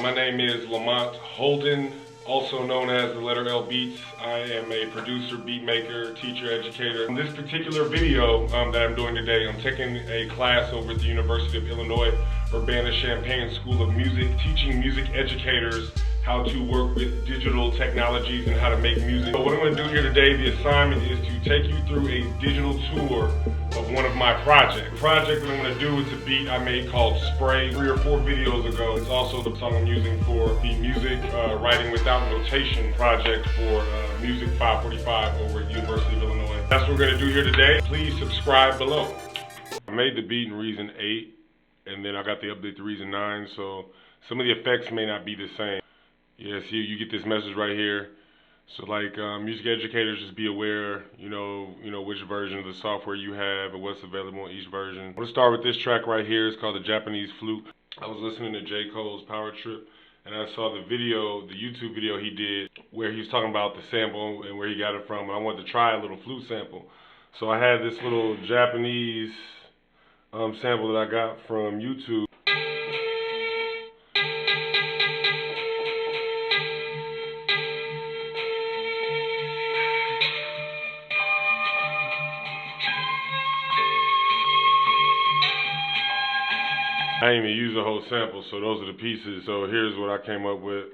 My name is Lamont Holden, also known as the letter L Beats. I am a producer, beat maker, teacher, educator. In this particular video that I'm doing today, I'm taking a class over at the University of Illinois, Urbana-Champaign School of Music, teaching music educators how to work with digital technologies and how to make music. So what I'm going to do here today, the assignment is to take you through a digital tour of one of my projects. The project that I'm going to do is a beat I made called Spray 3 or 4 videos ago. It's also the song I'm using for the Music Writing Without Notation project for Music 545 over at the University of Illinois. That's what we're going to do here today. Please subscribe below. I made the beat in Reason 8 and then I got the update to Reason 9, so some of the effects may not be the same. Yeah, see, you get this message right here. So like music educators, just be aware, you know which version of the software you have and what's available in each version. I'm gonna start with this track right here. It's called The Japanese Flute. I was listening to J. Cole's Power Trip and I saw the video, the YouTube video he did where he was talking about the sample and where he got it from, and I wanted to try a little flute sample. So I had this little Japanese sample that I got from YouTube. I didn't even use the whole sample, so those are the pieces. So here's what I came up with.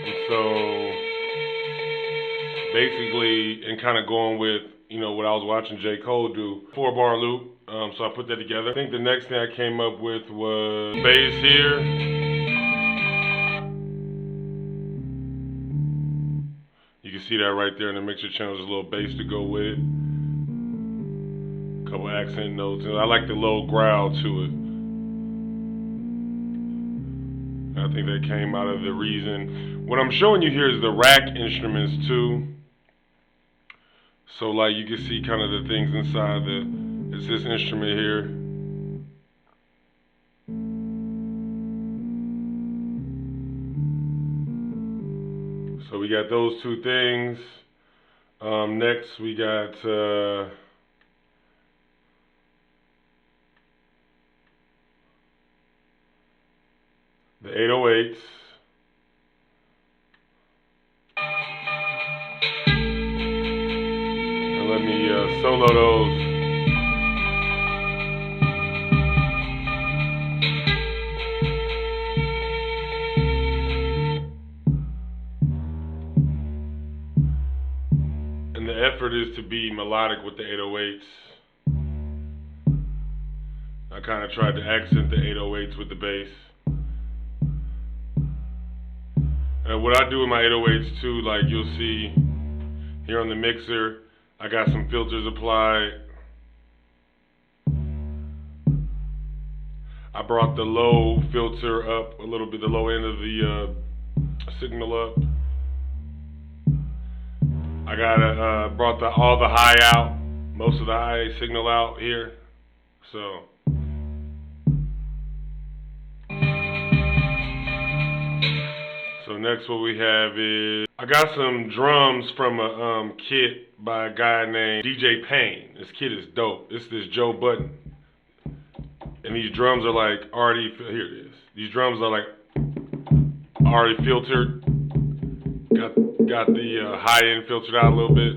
And so basically, and kind of going with, what I was watching J. Cole do, 4-bar loop. So I put that together. I think the next thing I came up with was bass here. You can see that right there in the mixer channel. There's a little bass to go with it. A couple accent notes. And I like the low growl to it. I think that came out of the Reason. What I'm showing you here is the rack instruments too. So like you can see kind of the things inside it's this instrument here. So we got those two things. Next we got the 808s. And let me solo those. And the effort is to be melodic with the 808s. I kind of tried to accent the 808s with the bass. And what I do with my 808s too, like you'll see here on the mixer, I got some filters applied. I brought the low filter up a little bit, the low end of the signal up. I got brought all the high out, most of the high signal out here. So next what we have is, I got some drums from a kit by a guy named DJ Payne. This kit is dope. It's this Joe Button. And these drums are like already, here it is. These drums are like already filtered. Got the high end filtered out a little bit.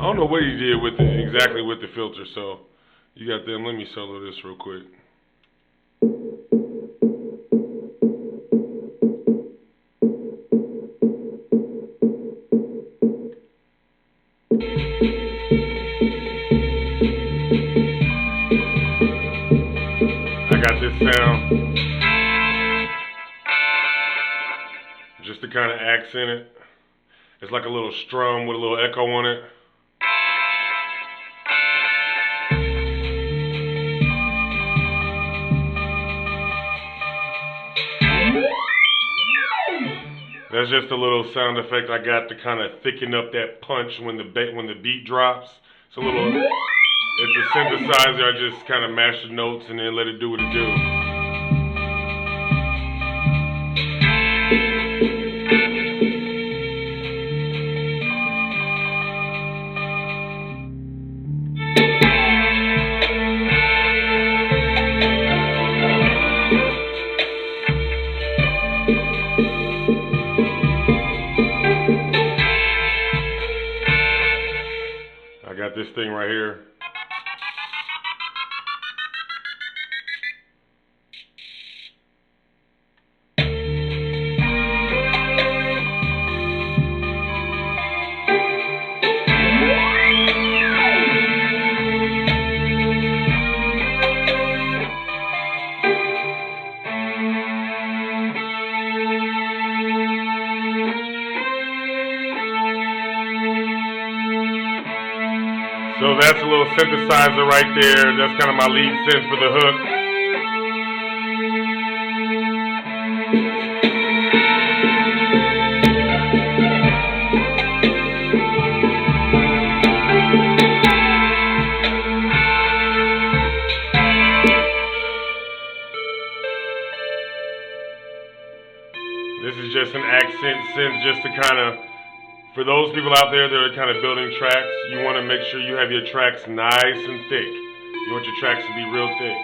I don't know what he did with it, exactly with the filter, so you got them. Let me solo this real quick. I got this sound just to kind of accent it. It's like a little strum with a little echo on it. That's just a little sound effect I got to kind of thicken up that punch when the beat drops. It's a little. It's a synthesizer. I just kind of mash the notes and then let it do what it do. I got this thing right here. So that's a little synthesizer right there. That's kind of my lead synth for the hook. This is just an accent synth just to kind of, for those people out there that are kind of building tracks, you want to make sure you have your tracks nice and thick. You want your tracks to be real thick.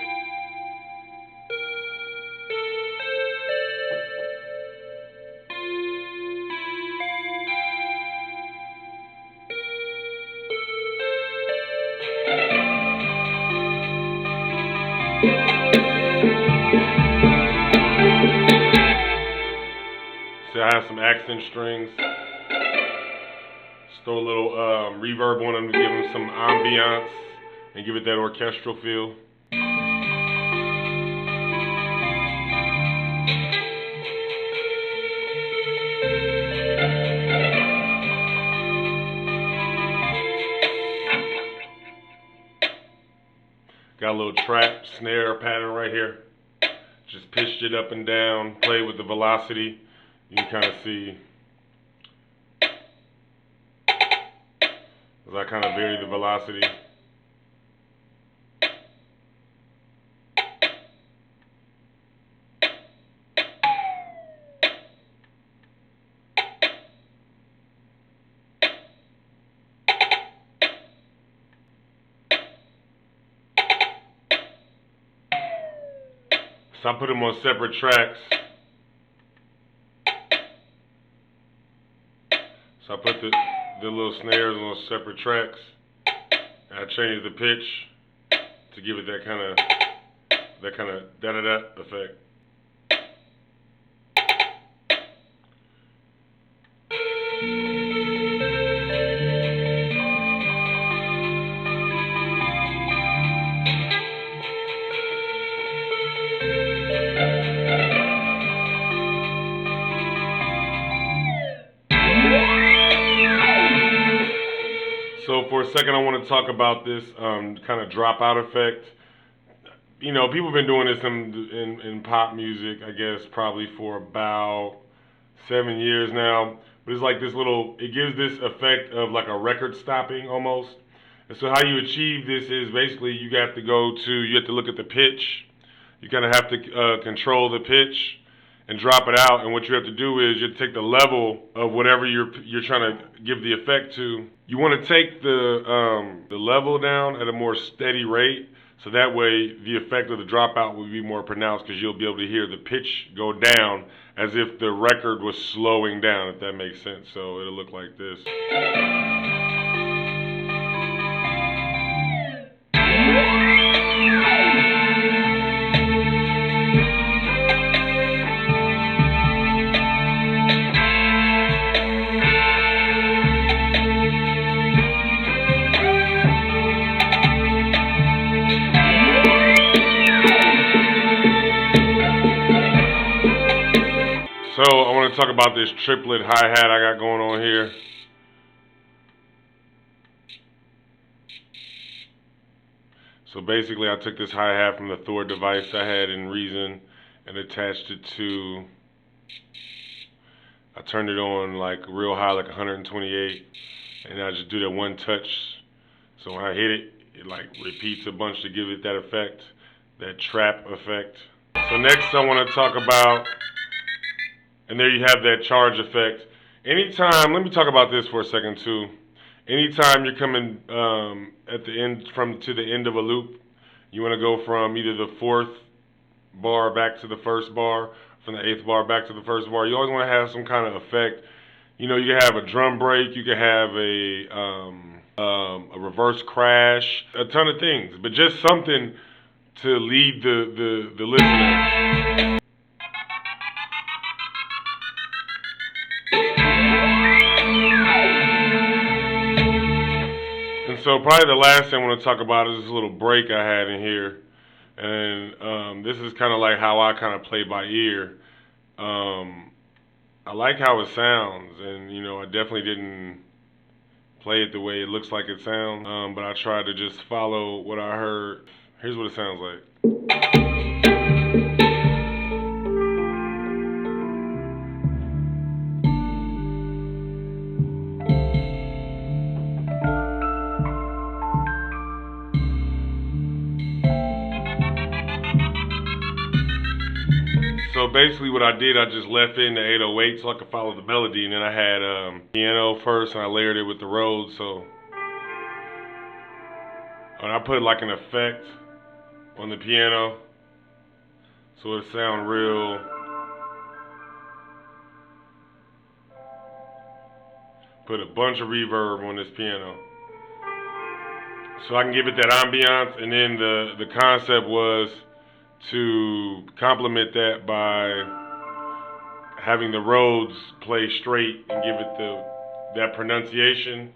So I have some accent strings. Just throw a little reverb on them to give them some ambiance and give it that orchestral feel. Got a little trap snare pattern right here. Just pitched it up and down, played with the velocity. You can kind of see as I kind of vary the velocity. So I put them on separate tracks. So I put the little snares on separate tracks. And I changed the pitch to give it that kind of da-da-da effect. So for a second, I want to talk about this kind of dropout effect. You know, people have been doing this in pop music, I guess, probably for about 7 years now. But it's like this little, it gives this effect of like a record stopping almost. And so how you achieve this is basically you have to you have to look at the pitch. You kind of have to control the pitch and drop it out. And what you have to do is you take the level of whatever you're trying to give the effect to. You want to take the level down at a more steady rate, so that way the effect of the dropout will be more pronounced because you'll be able to hear the pitch go down as if the record was slowing down, if that makes sense. So it'll look like this. So I want to talk about this triplet hi-hat I got going on here. So basically I took this hi-hat from the Thor device I had in Reason and attached it to, I turned it on like real high, like 128, and I just do that one touch. So when I hit it, it like repeats a bunch to give it that effect, that trap effect. So next I want to talk about, and there you have that charge effect. Anytime, let me talk about this for a second too. Anytime you're coming at the end to the end of a loop, you want to go from either the 4th bar back to the 1st bar, from the 8th bar back to the 1st bar. You always want to have some kind of effect. You know, you can have a drum break, you can have a reverse crash, a ton of things, but just something to lead the listener. And so probably the last thing I want to talk about is this little break I had in here. And this is kind of like how I kind of play by ear. I like how it sounds, and you know, I definitely didn't play it the way it looks like it sounds, but I tried to just follow what I heard. Here's what it sounds like. So basically what I did, I just left in the 808 so I could follow the melody, and then I had piano first and I layered it with the Rhodes. So and I put like an effect on the piano so it sound real. Put a bunch of reverb on this piano so I can give it that ambiance, and then the concept was to complement that by having the Rhodes play straight and give it that pronunciation.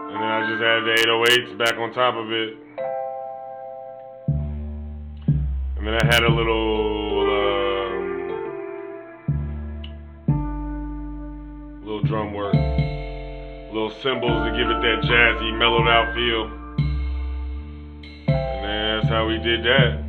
And then I just added the 808s back on top of it. And then I had a little drum work, little cymbals to give it that jazzy, mellowed out feel. And that's how we did that.